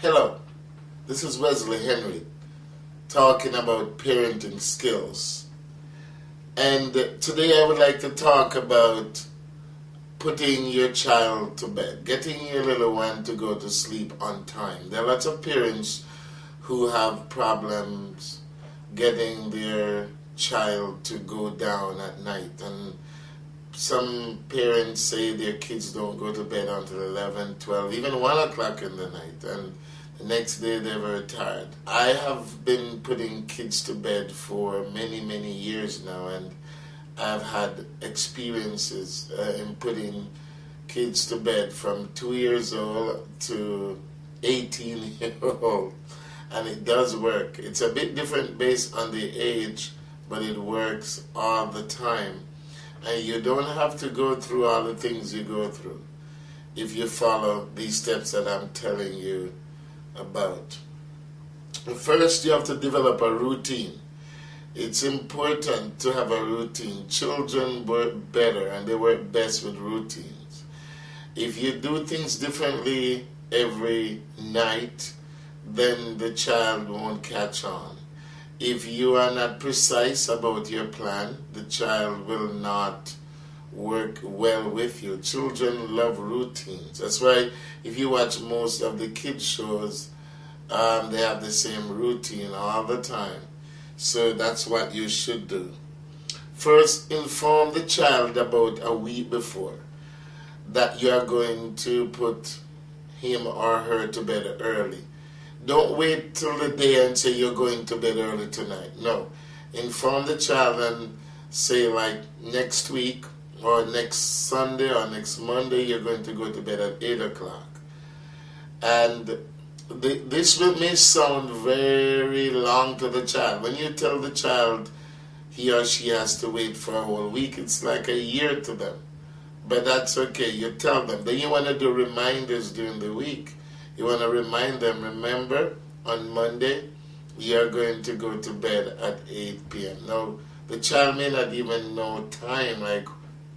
Hello, this is Wesley Henry talking about parenting skills. And today I would like to talk about putting your child to bed, getting your little one to go to sleep on time. There are lots of parents who have problems getting their child to go down at night, and some parents say their kids don't go to bed until 11, 12, even 1 o'clock in the night, and the next day they're very tired. I have been putting kids to bed for many, many years now, and I've had experiences in putting kids to bed from 2 years old to 18 years old, and it does work. It's a bit different based on the age, but it works all the time. And you don't have to go through all the things you go through if you follow these steps that I'm telling you about. First, you have to develop a routine. It's important to have a routine. Children work better and they work best with routines. If you do things differently every night, then the child won't catch on. If you are not precise about your plan, the child will not work well with you. Children love routines. That's why if you watch most of the kids shows, they have the same routine all the time. So that's what you should do. First, inform the child about a week before that you are going to put him or her to bed early. Don't wait till the day and say you're going to bed early tonight. No. Inform the child and say, like, next week or next Sunday or next Monday you're going to go to bed at 8 o'clock. And this may sound very long to the child. When you tell the child he or she has to wait for a whole week, it's like a year to them. But that's okay. You tell them. Then you want to do reminders during the week. You want to remind them, remember, on Monday, we are going to go to bed at 8 p.m. Now, the child may not even know time, like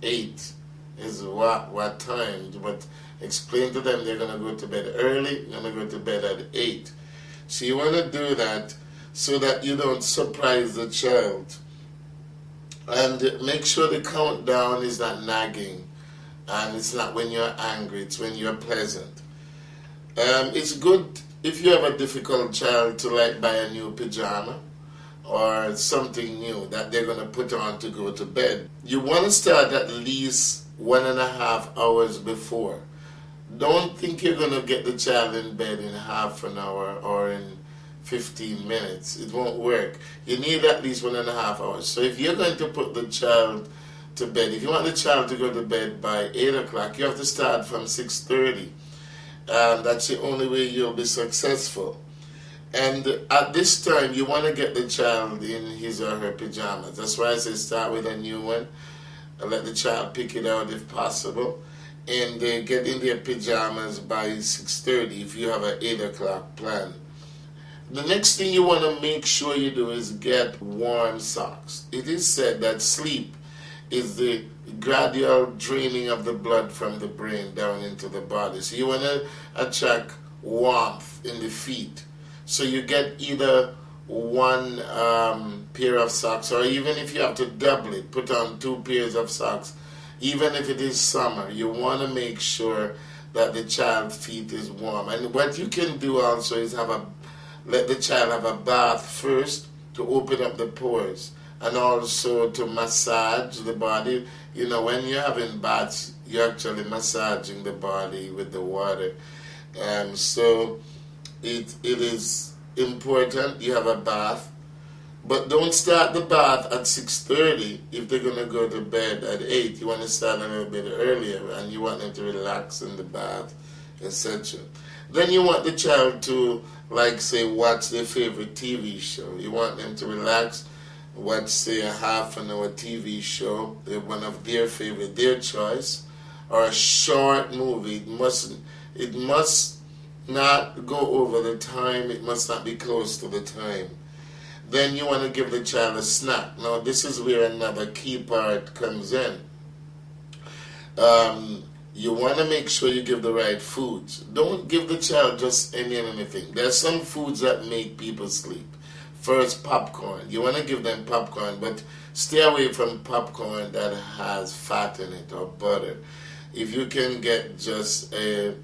8 is what time, but explain to them they're going to go to bed early, you're going to go to bed at 8. So you want to do that so that you don't surprise the child. And make sure the countdown is not nagging, and it's not when you're angry, it's when you're pleasant. It's good if you have a difficult child to like buy a new pajama or something new that they're going to put on to go to bed. You want to start at least 1.5 hours before. Don't think you're going to get the child in bed in half an hour or in 15 minutes. It won't work. You need at least 1.5 hours. So if you're going to put the child to bed, if you want the child to go to bed by 8 o'clock, you have to start from 6:30. That's the only way you'll be successful. And at this time, you want to get the child in his or her pajamas. That's why I say start with a new one. Let the child pick it out if possible. And they get in their pajamas by 6:30 if you have an 8 o'clock plan. The next thing you want to make sure you do is get warm socks. It is said that sleep is the gradual draining of the blood from the brain down into the body. So you want to attract warmth in the feet. So you get either one pair of socks, or even if you have to double it, put on 2 pairs of socks. Even if it is summer, you want to make sure that the child's feet is warm. And what you can do also is let the child have a bath first to open up the pores, and also to massage the body. You know, when you're having baths, you're actually massaging the body with the water. So it is important you have a bath. But don't start the bath at 6:30 if they're going to go to bed at 8. You want to start a little bit earlier, and you want them to relax in the bath, etc. Then you want the child to, like, say, watch their favorite TV show. You want them to relax, watch, say, a half-an-hour TV show, one of their favorite, their choice, or a short movie. It must not go over the time. It must not be close to the time. Then you want to give the child a snack. Now, this is where another key part comes in. You want to make sure you give the right foods. Don't give the child just any and anything. There are some foods that make people sleep. First, popcorn. You want to give them popcorn, but stay away from popcorn that has fat in it or butter. If you can get just a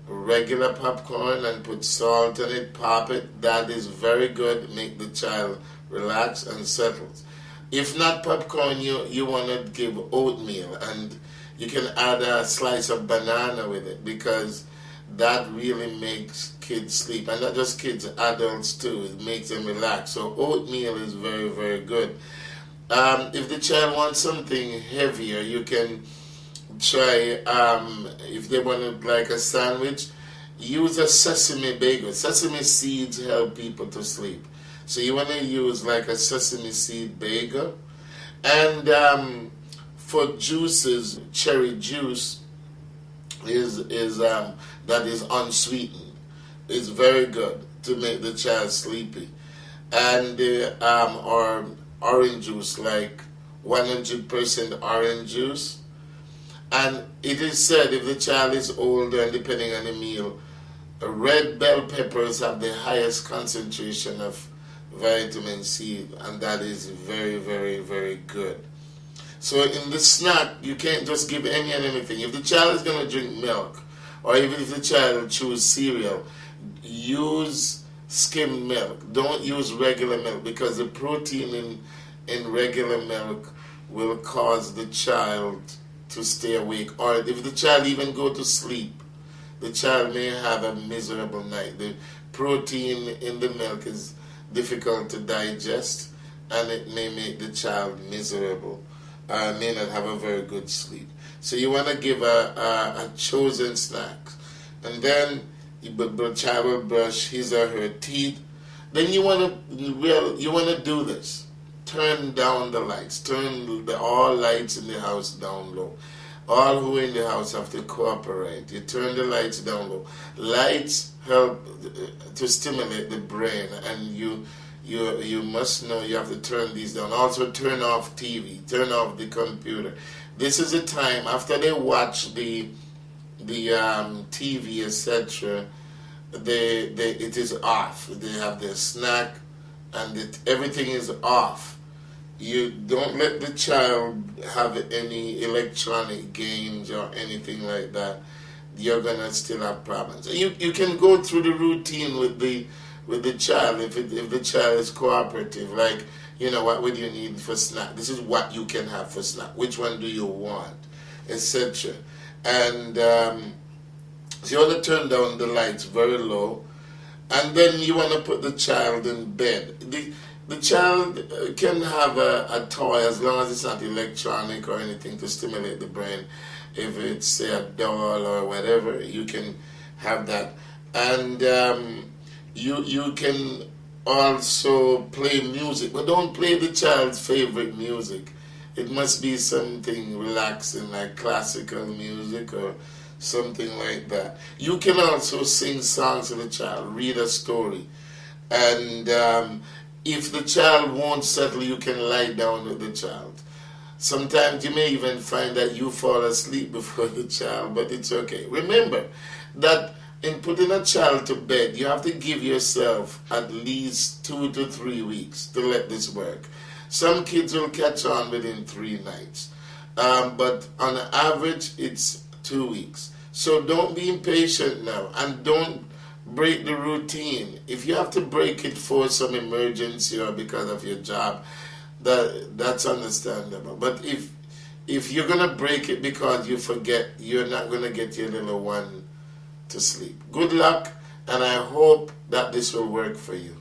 regular popcorn and put salt in it, pop it, that is very good. Make the child relax and settle. If not popcorn, you want to give oatmeal, and you can add a slice of banana with it, because that really makes kids sleep. And not just kids, adults too. It makes them relax. So oatmeal is very, very good. If the child wants something heavier, you can try, if they want to like a sandwich, use a sesame bagel. Sesame seeds help people to sleep. So you want to use like a sesame seed bagel. And for juices, cherry juice is that is unsweetened. It's very good to make the child sleepy. And or orange juice, like 100% orange juice. And it is said if the child is older and depending on the meal, red bell peppers have the highest concentration of vitamin C, and that is very, very, very good. So in the snack, you can't just give any and anything. If the child is going to drink milk, or even if the child choose cereal, use skimmed milk. Don't use regular milk, because the protein in regular milk will cause the child to stay awake. Or if the child even go to sleep, the child may have a miserable night. The protein in the milk is difficult to digest, and it may make the child miserable. May not have a very good sleep. So you want to give a chosen snack. And then the child will brush his or her teeth. Then you want to do this. Turn down the lights. Turn all lights in the house down low. All who are in the house have to cooperate. You turn the lights down low. Lights help to stimulate the brain, and you must know you have to turn these down. Also turn off TV, turn off the computer. This is a time after they watch the TV, etc. It is off. They have their snack, and everything is off. You don't let the child have any electronic games or anything like that. You're gonna still have problems. You can go through the routine with the child if the child is cooperative. Like, what would you need for snack? This is what you can have for snack. Which one do you want, etc. And so you want to turn down the lights very low, and then you want to put the child in bed. The child can have a toy as long as it's not electronic or anything to stimulate the brain. If it's, say, a doll or whatever, you can have that. And you can also play music, but don't play the child's favorite music. It must be something relaxing, like classical music or something like that. You can also sing songs to the child, read a story. And if the child won't settle, you can lie down with the child. Sometimes you may even find that you fall asleep before the child, but it's okay. Remember that in putting a child to bed, you have to give yourself at least 2 to 3 weeks to let this work. Some kids will catch on within 3 nights, but on average, it's 2 weeks. So don't be impatient now, and don't break the routine. If you have to break it for some emergency or because of your job, that's understandable. But if you're gonna break it because you forget, you're not gonna get your little one to sleep. Good luck, and I hope that this will work for you.